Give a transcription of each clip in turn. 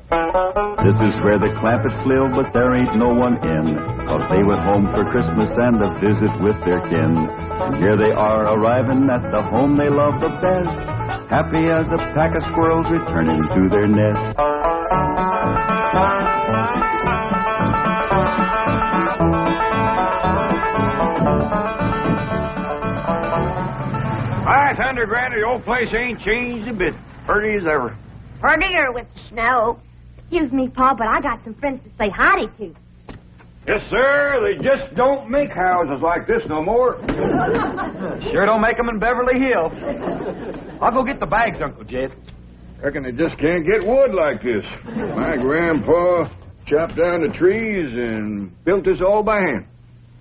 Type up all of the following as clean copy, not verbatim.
This is where the clampetts live, but there ain't no one in, 'cause they went home for Christmas and a visit with their kin. And here they are arriving at the home they love the best, happy as a pack of squirrels returning to their nest. Hi, Thunder Granny, the old place ain't changed a bit. Pretty as ever. Prettier with the snow. Excuse me, Pa, but I got some friends to say howdy to. Yes, sir. They just don't make houses like this no more. Sure don't make them in Beverly Hills. I'll go get the bags, Uncle Jed. Reckon they just can't get wood like this. My grandpa chopped down the trees and built this all by hand.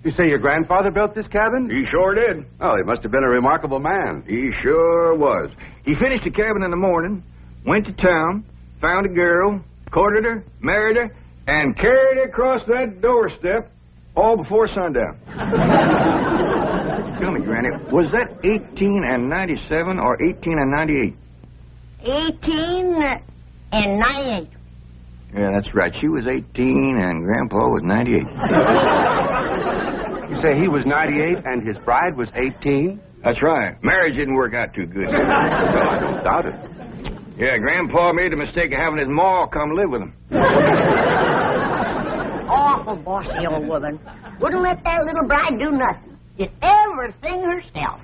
You say your grandfather built this cabin? He sure did. Oh, he must have been a remarkable man. He sure was. He finished the cabin in the morning, went to town, found a girl, courted her, married her, and carried her across that doorstep all before sundown. Tell me, Granny, was that 1897 or 1898? 1898. Yeah, that's right. She was 18 and Grandpa was 98. You say he was 98 and his bride was 18? That's right. Marriage didn't work out too good. Well, I don't doubt it. Yeah, Grandpa made the mistake of having his ma come live with him. Awful bossy old woman. Wouldn't let that little bride do nothing. Did everything herself.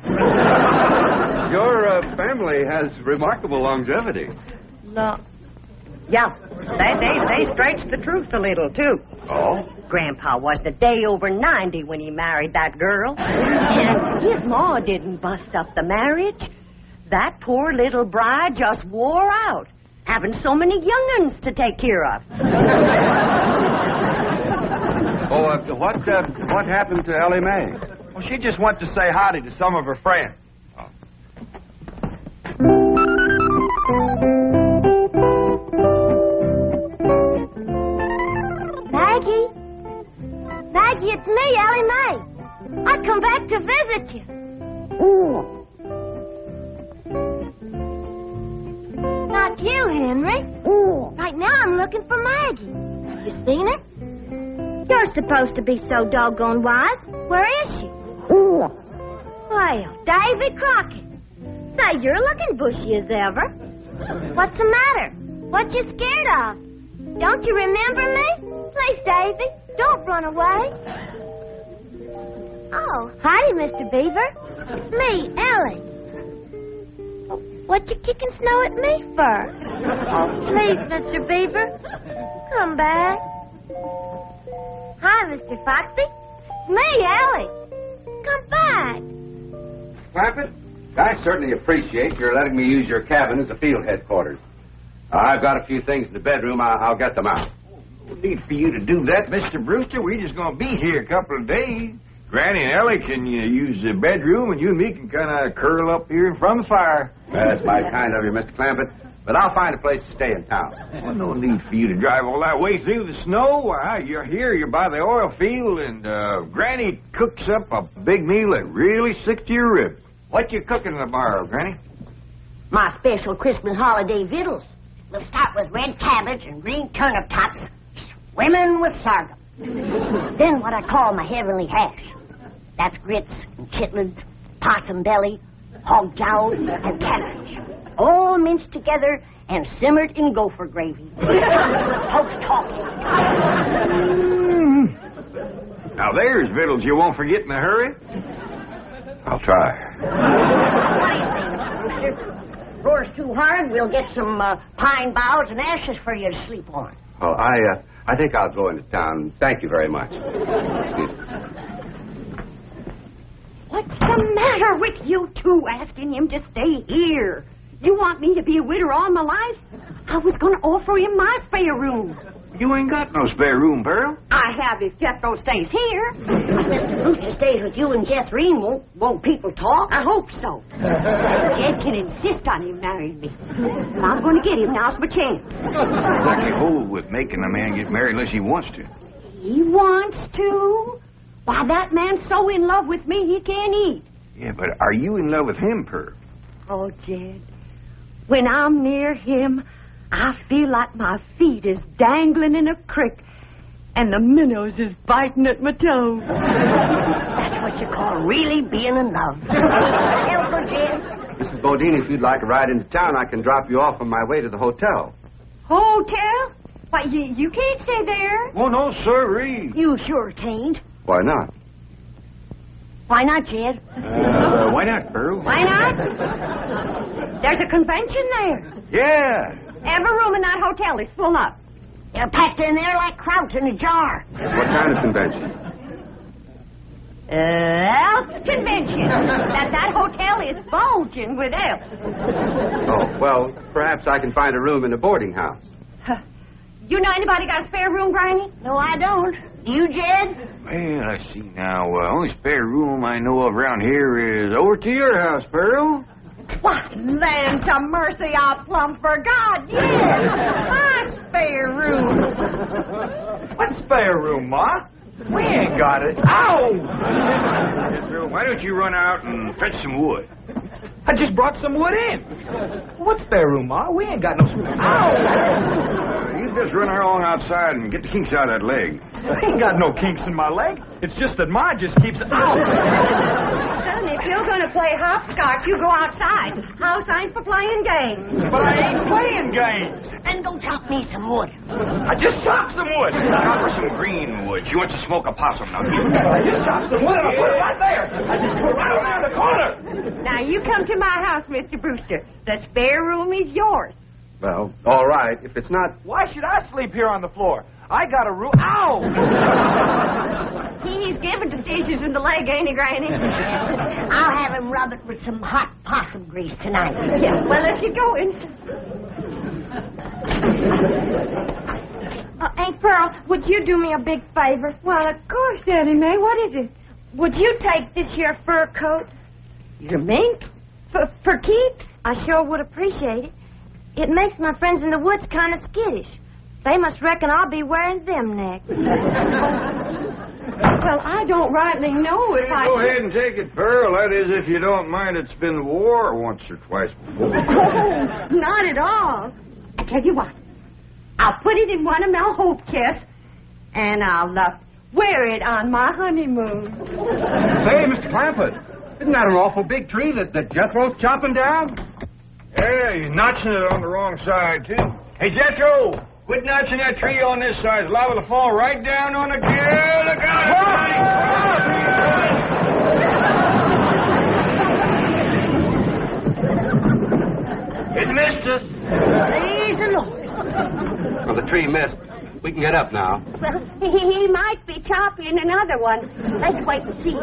Your family has remarkable longevity. No. Yeah, they stretched the truth a little, too. Oh? Grandpa was the day over 90 when he married that girl. And his ma didn't bust up the marriage. That poor little bride just wore out, having so many young'uns to take care of. Oh, what happened to Ellie Mae? Well, she just went to say howdy to some of her friends. Oh. Maggie? Maggie, it's me, Elly Mae. I come back to visit you. Ooh. Not you, Henry. Ooh. Right now I'm looking for Maggie. You seen her? You're supposed to be so doggone wise. Where is she? Ooh. Well, Davy Crockett. Say, you're looking bushy as ever. What's the matter? What you scared of? Don't you remember me? Please, Davy, don't run away. Oh, howdy, Mr. Beaver. Me, Elly. What you kicking snow at me for? Oh, please, Mr. Beaver, come back. Hi, Mr. Foxy. Me, Elly. Come back. Clampett, I certainly appreciate your letting me use your cabin as a field headquarters. I've got a few things in the bedroom. I'll get them out. No need for you to do that, Mr. Brewster. We're just going to be here a couple of days. Granny and Ellie can use the bedroom, and you and me can kind of curl up here in front of the fire. That's mighty kind of you, Mr. Clampett. But I'll find a place to stay in town. Well, no need for you to drive all that way through the snow. Why, you're here, you're by the oil field, and Granny cooks up a big meal that really sticks to your ribs. What you cooking tomorrow, Granny? My special Christmas holiday victuals. We'll start with red cabbage and green turnip tops, swimming with sorghum. Then what I call my heavenly hash. That's grits and chitlins, possum belly, hog jowls, and cabbage. All minced together and simmered in gopher gravy. Folks talking. Now, there's victuals you won't forget in a hurry. I'll try. What do you say, Mr. Brewster? Roars too hard, we'll get some pine boughs and ashes for you to sleep on. Oh, I think I'll go into town. Thank you very much. Excuse me. What's the matter with you two asking him to stay here? You want me to be a widow all my life? I was going to offer him my spare room. You ain't got no spare room, Pearl. I have if Jethro stays here. If Mr. Brewster stays with you and Jethreen, won't people talk? I hope so. Jed can insist on him marrying me. But I'm going to get him. Now's my chance. Exactly hold with making a man get married unless he wants to. He wants to? Why, that man's so in love with me he can't eat. Yeah, but are you in love with him, Pearl? Oh, Jed, when I'm near him, I feel like my feet is dangling in a creek and the minnows is biting at my toes. That's what you call really being in love. Uncle Jim. Mrs. Bodine, if you'd like a ride into town, I can drop you off on my way to the hotel. Hotel? Why, you can't stay there. Oh, no, sirree. You sure can't. Why not? Why not, Jed? Why not, Pearl? Why not? There's a convention there. Yeah. Every room in that hotel is full up. You're packed in there like kraut in a jar. What kind of convention? Elf convention. That hotel is bulging with elves. Oh, well, perhaps I can find a room in a boarding house. You know anybody got a spare room, Granny? No, I don't. Do you, Jed? Well, I see now. Only spare room I know of around here is over to your house, Pearl. Why, land to mercy, I plumb forgot. Yes, my spare room. What spare room, Ma? We ain't got it. Ow! Pearl, why don't you run out and fetch some wood? I just brought some wood in. What spare room, Ma? We ain't got no spare. Ow! You just run along outside and get the kinks out of that leg. I ain't got no kinks in my leg. It's just that Ma just keeps... Ow! Son, if you're going to play hopscotch, you go outside. House ain't for playing games. But I ain't playing games. Then go chop me some wood. I just chopped some wood. Now for some green wood. She wants to smoke a possum. Now, give it. I just chopped some wood and I put it right there. I just put it right around the corner. Now, you come to my house, Mr. Brewster. The spare room is yours. Well, all right. If it's not... Why should I sleep here on the floor? I got a room... Ow! He's given to stitches in the leg, ain't he, Granny? I'll have him rub it with some hot possum grease tonight. Yeah, well, if you're going. Aunt Pearl, would you do me a big favor? Well, of course, Daddy May. What is it? Would you take this here fur coat? You mink? For keeps? I sure would appreciate it. It makes my friends in the woods kind of skittish. They must reckon I'll be wearing them next. Well, I don't rightly know if I... Go ahead and take it, Pearl. That is, if you don't mind it's been war once or twice before. Oh, not at all. I tell you what. I'll put it in one of my hope chests, and I'll wear it on my honeymoon. Say, Mr. Clampett, isn't that an awful big tree that Jethro's chopping down? Yeah, you're notching it on the wrong side, too. Hey, Jethro, quit notching that tree on this side. It's liable to fall right down on the girl. Look out! It missed us. Praise the Lord. Well, the tree missed. We can get up now. Well, he might be chopping another one. Let's wait and see.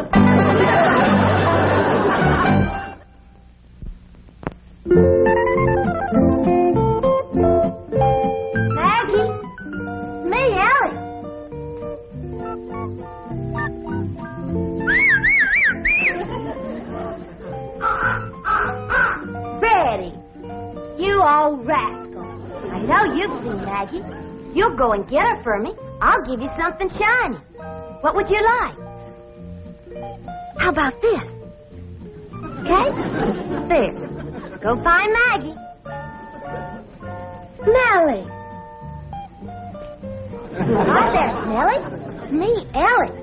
Maggie? Me, Ellie. Freddie, you old rascal. I know you've seen Maggie. You'll go and get her for me. I'll give you something shiny. What would you like? How about this? Okay? There. Go find Maggie. Smelly. Hi there, Smelly. It's me, Ellie.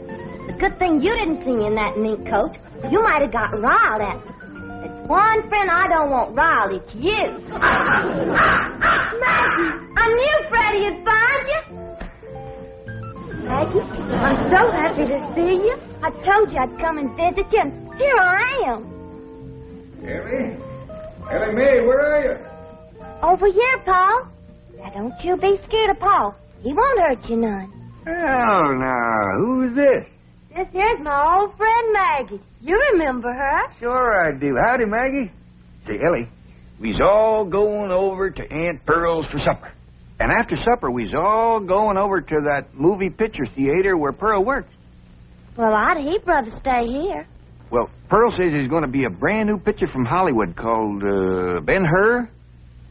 The good thing you didn't see me in that mink coat. You might have got riled at me. There's one friend I don't want riled. It's you. Maggie, I knew Freddie would find you. Maggie, I'm so happy to see you. I told you I'd come and visit you, and here I am. Ellie? Ellie Mae, where are you? Over here, Paul. Now, don't you be scared of Paul. He won't hurt you none. Oh, now, who is this? This here's my old friend Maggie. You remember her? Sure I do. Howdy, Maggie. Say, Ellie, we's all going over to Aunt Pearl's for supper. And after supper, we's all going over to that movie picture theater where Pearl works. Well, I'd he'd rather stay here. Well, Pearl says there's going to be a brand new picture from Hollywood called Ben-Hur.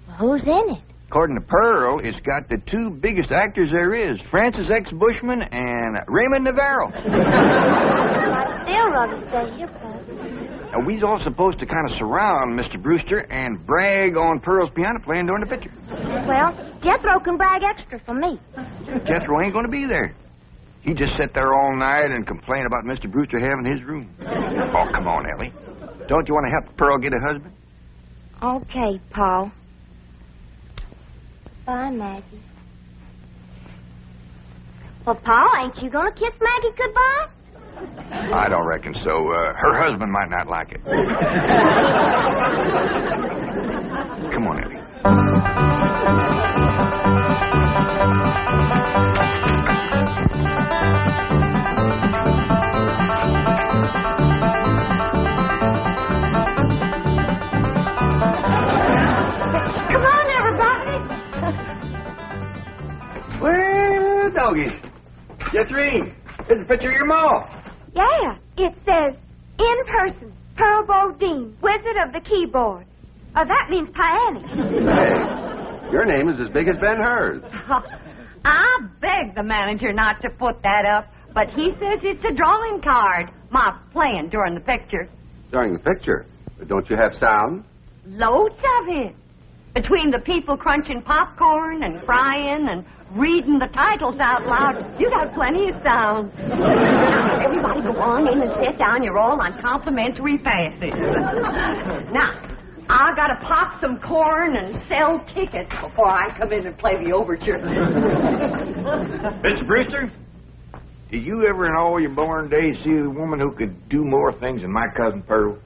Well, who's in it? According to Pearl, it's got the two biggest actors there is, Francis X. Bushman and Raymond Navarro. I'd still rather stay here, Paul. Now, we's all supposed to kind of surround Mr. Brewster and brag on Pearl's piano playing during the picture. Well, Jethro can brag extra for me. Jethro ain't going to be there. He just sat there all night and complained about Mr. Brewster having his room. Oh, come on, Ellie. Don't you want to help Pearl get a husband? Okay, Paul. Bye, Maggie. Well, Paul, ain't you going to kiss Maggie goodbye? I don't reckon so. Her husband might not like it. Come on, Ellie. Come on, everybody. Well, doggy. Jethrine, there's a picture of your ma. Yeah, it says, in person, Pearl Bodine, Wizard of the Keyboard. Oh, that means Pianny. Hey, your name is as big as Ben-Hur's. I begged the manager not to put that up, but he says it's a drawing card. My playing during the picture. During the picture. But don't you have sound? Loads of it. Between the people crunching popcorn and crying and reading the titles out loud, you got plenty of sound. Now, everybody go on in and sit down. You're all on complimentary passes. Now, I gotta pop some corn and sell tickets before I come in and play the overture. Mr. Brewster, did you ever in all your born days see a woman who could do more things than my cousin Pearl?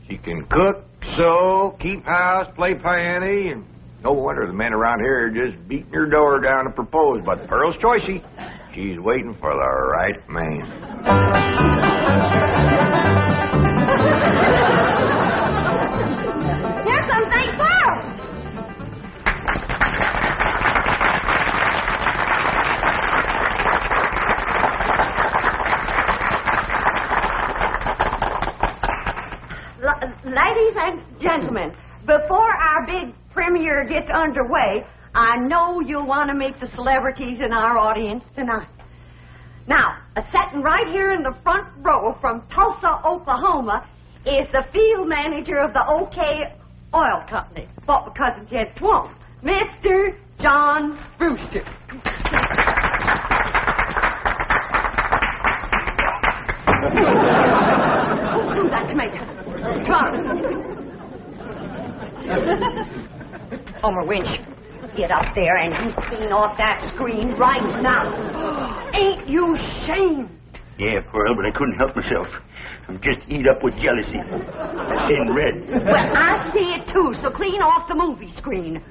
She can cook, sew, keep house, play piano, and no wonder the men around here are just beating her door down to propose. But Pearl's choicey. She's waiting for the right man. Here's something, Pearl. Ladies and gentlemen, before our big premiere gets underway, I know you'll want to meet the celebrities in our audience tonight. Now, sitting right here in the front row from Tulsa, Oklahoma, is the field manager of the OK Oil Company, bought my cousin Jed Swamp, Mr. John Brewster. Oh, that's me. Come on. Homer Winch, get up there and you clean off that screen right now. Ain't you ashamed? Yeah, Pearl, but I couldn't help myself. I'm just eat up with jealousy. In red. Well, I see it too, so clean off the movie screen.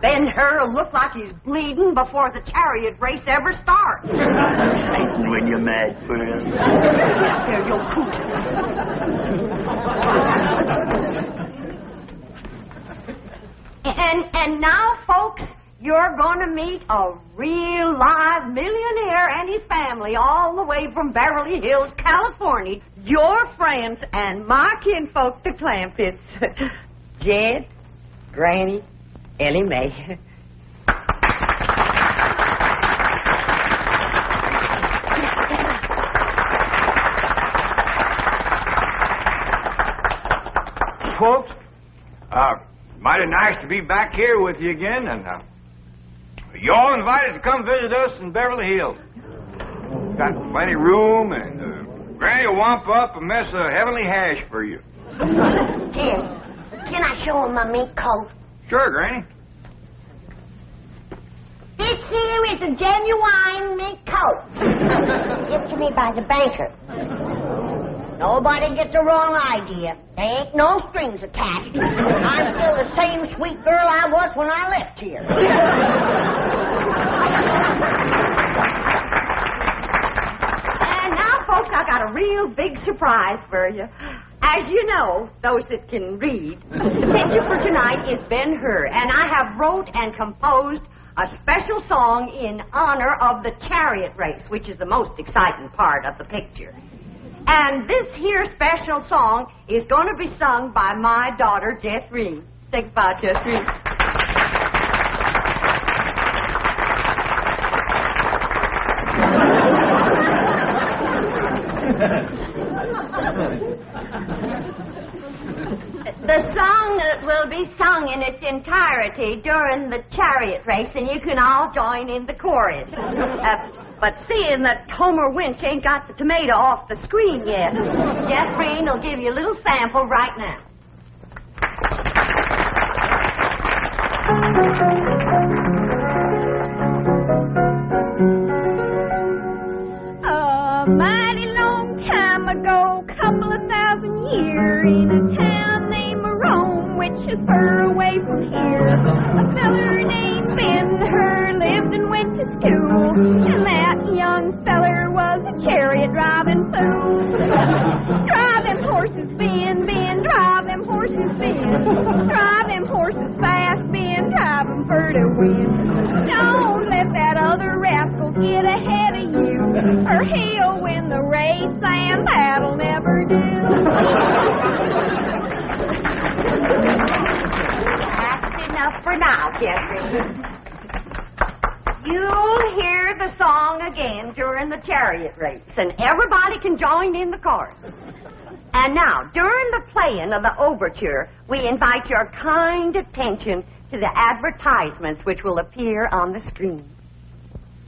Ben-Hur will look like he's bleeding before the chariot race ever starts. And when you're mad, Pearl. Get there, you coot. And now, folks, you're going to meet a real live millionaire and his family all the way from Beverly Hills, California. Your friends and my kinfolk, the Clampetts. Jed, Granny, Ellie Mae. Folks, mighty nice to be back here with you again, and you all invited to come visit us in Beverly Hills. Got plenty of room, and Granny will wamp up a mess of heavenly hash for you. Jim, can I show him my mink coat? Sure, Granny. This here is a genuine mink coat. Given to me by the banker. Nobody gets the wrong idea. There ain't no strings attached. I'm still the same sweet girl I was when I left here. And now, folks, I got a real big surprise for you. As you know, those that can read, the picture for tonight is Ben-Hur, and I have wrote and composed a special song in honor of the chariot race, which is the most exciting part of the picture. And this here special song is going to be sung by my daughter, Jethrine. Say goodbye, Jethrine. The song will be sung in its entirety during the chariot race, and you can all join in the chorus. But seeing that Homer Winch ain't got the tomato off the screen yet, Jeff Green will give you a little sample right now. A mighty long time ago, couple of 1,000 years, in a town named Rome, which is far away from here, a feller named Ben-Hur lived and went to school, and that young feller was a chariot-driving fool. Drive them horses, Ben, Ben, drive them horses, Ben. Drive them horses fast, Ben, drive them for to win. Don't let that other rascal get ahead of you, or he'll win the race, and that'll never do. That's enough for now, Jeffrey. You'll hear the song again during the chariot race, and everybody can join in the chorus. And now, during the playing of the overture, we invite your kind attention to the advertisements which will appear on the screen.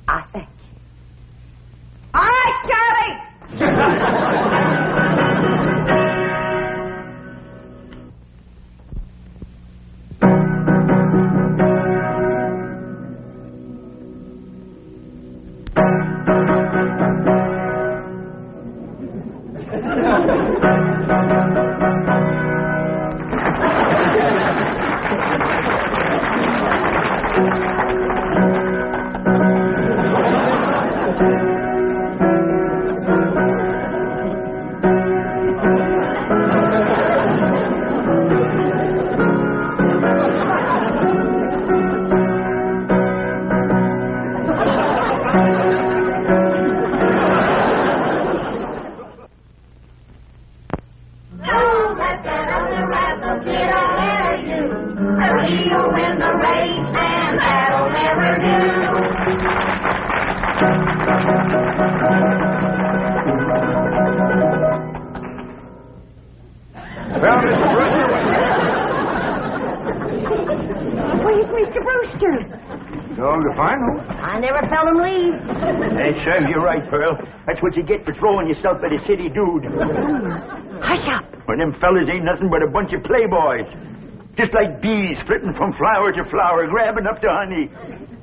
I thank you. All right, Charlie! What you get for throwing yourself at a city dude. Hush up. Well, them fellas ain't nothing but a bunch of playboys. Just like bees flitting from flower to flower, grabbing up the honey.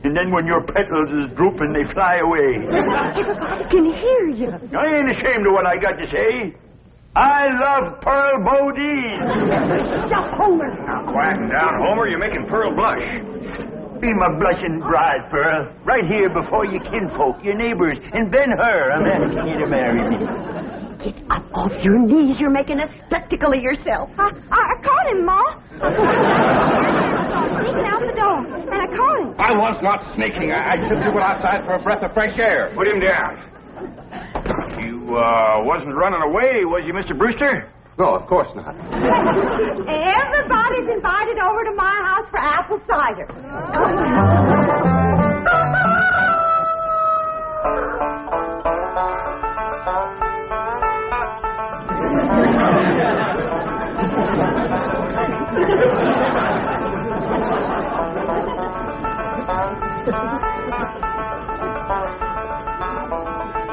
And then when your petals is drooping, they fly away. Everybody can hear you. I ain't ashamed of what I got to say. I love Pearl Bodine. Stop, Homer. Now, quieten down, Homer. You're making Pearl blush. Be my blushing bride, Pearl. Right here before your kinfolk, your neighbors, and Ben-Hur. I'm asking you to marry me. Get up off your knees. You're making a spectacle of yourself. I caught him, Ma. Sneaking out the door, and I caught him. I was not sneaking. I simply went outside for a breath of fresh air. Put him down. You, wasn't running away, was you, Mr. Brewster? No, of course not. Everybody's invited over to my house for apple cider.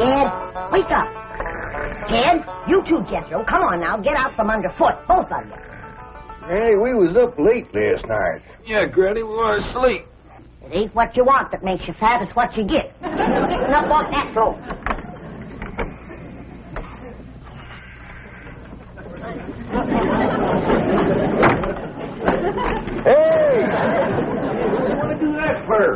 Ed, wake up. Ted, you too, Jethro. Come on now, get out from underfoot, both of you. Hey, we was up late last night. Yeah, Granny, we were asleep. It ain't what you want that makes you fat, it's what you get. Getting up off that throat. Hey! What do you want to do that for?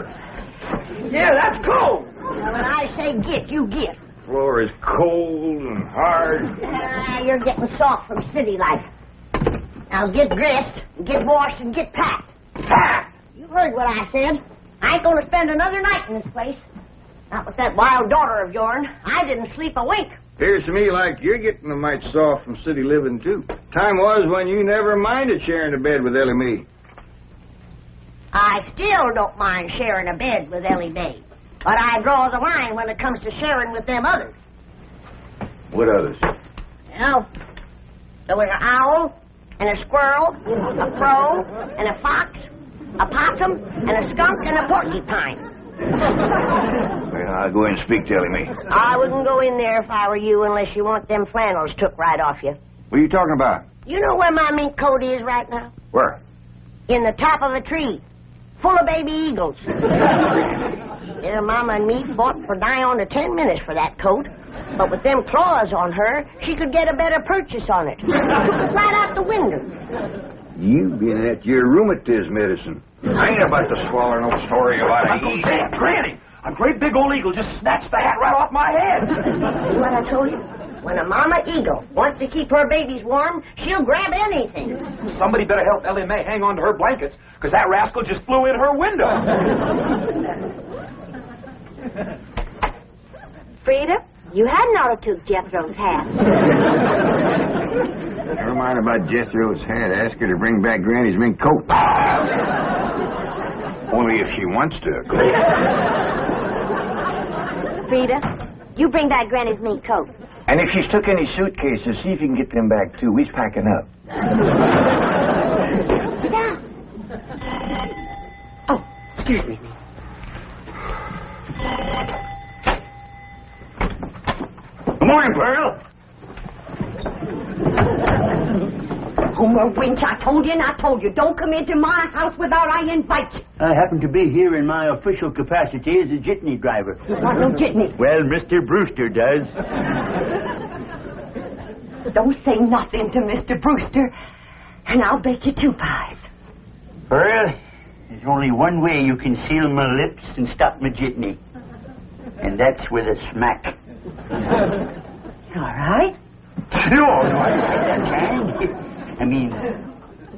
Yeah, that's cold. Now, when I say get, you get. Floor is cold and hard. You're getting soft from city life. Now get dressed, get washed, and get packed. Packed? You heard what I said. I ain't going to spend another night in this place. Not with that wild daughter of yourn. I didn't sleep a wink. Appears to me like you're getting a mite soft from city living, too. Time was when you never minded sharing a bed with Ellie Mae. I still don't mind sharing a bed with Ellie Mae. But I draw the line when it comes to sharing with them others. What others? Well, the little owl, and a squirrel, a crow, and a fox, a possum, and a skunk, and a porcupine. Well, I'll go in and speak to Ellie Mae. I wouldn't go in there if I were you unless you want them flannels took right off you. What are you talking about? You know where my mink coat is right now? Where? In the top of a tree, full of baby eagles. Their mama and me fought for nigh on to 10 minutes for that coat. But with them claws on her, she could get a better purchase on it. Right out the window. You been at your rheumatism medicine. I ain't about to swallow no story about it. Uncle Sam, Granny, a great big old eagle just snatched the hat right off my head. See what I told you? When a mama eagle wants to keep her babies warm, she'll grab anything. Somebody better help Ellie Mae hang on to her blankets, because that rascal just flew in her window. Frida, you hadn't ought to took Jethro's hat. Never mind about Jethro's hat. Ask her to bring back Granny's mink coat. Only if she wants to, of course. Frida, you bring back Granny's mink coat. And if she's took any suitcases, see if you can get them back, too. We's packing up. Sit down. Oh, excuse me. Good morning, Pearl. Homer Winch, I told you and I told you, don't come into my house without I invite you. I happen to be here in my official capacity as a jitney driver. You want no jitney? Well, Mr. Brewster does. Don't say nothing to Mr. Brewster, and I'll bake you 2 pies. Pearl, there's only one way you can seal my lips and stop my jitney. And that's with a smack. All right? No, I can't. I mean,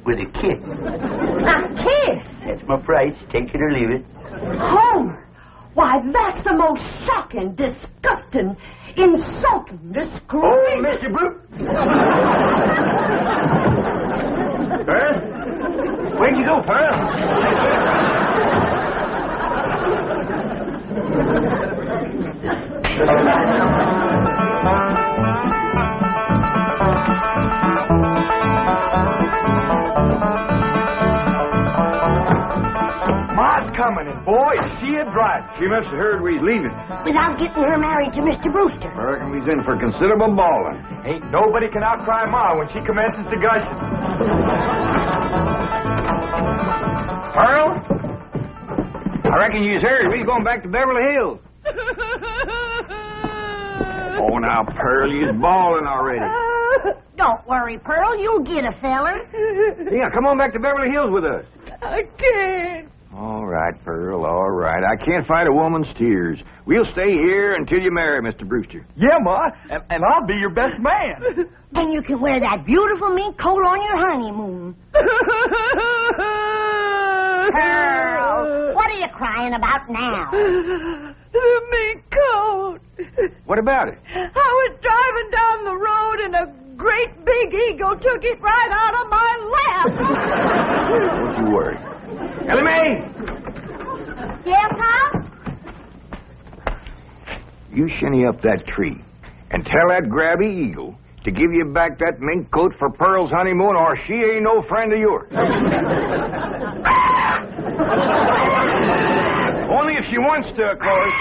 with a kiss. A kiss? That's my price. Take it or leave it. Homer! Why, that's the most shocking, disgusting, insulting disgrace. Oh, Mr. Brute. Pearl? Where'd you go, Pearl? Ma's coming, and boy, is she a driver. She must have heard we was leaving. Without getting her married to Mr. Brewster. I reckon we's in for considerable bawling. Ain't nobody can outcry Ma when she commences to gushing. Pearl? I reckon you's heard. We's going back to Beverly Hills. Oh, now, Pearl, you's bawling already. Don't worry, Pearl. You'll get a feller. Yeah, come on back to Beverly Hills with us. I can't. All right, Pearl, all right. I can't fight a woman's tears. We'll stay here until you marry Mr. Brewster. Yeah, Ma, and I'll be your best man. And you can wear that beautiful mink coat on your honeymoon. Pearl, what are you crying about now? The mink coat. What about it? I was driving down the road and a great big eagle took it right out of my lap. Don't you worry. Ellie Mae! Yes, Pop? You shinny up that tree and tell that grabby eagle to give you back that mink coat for Pearl's honeymoon, or she ain't no friend of yours. Only if she wants to, of course.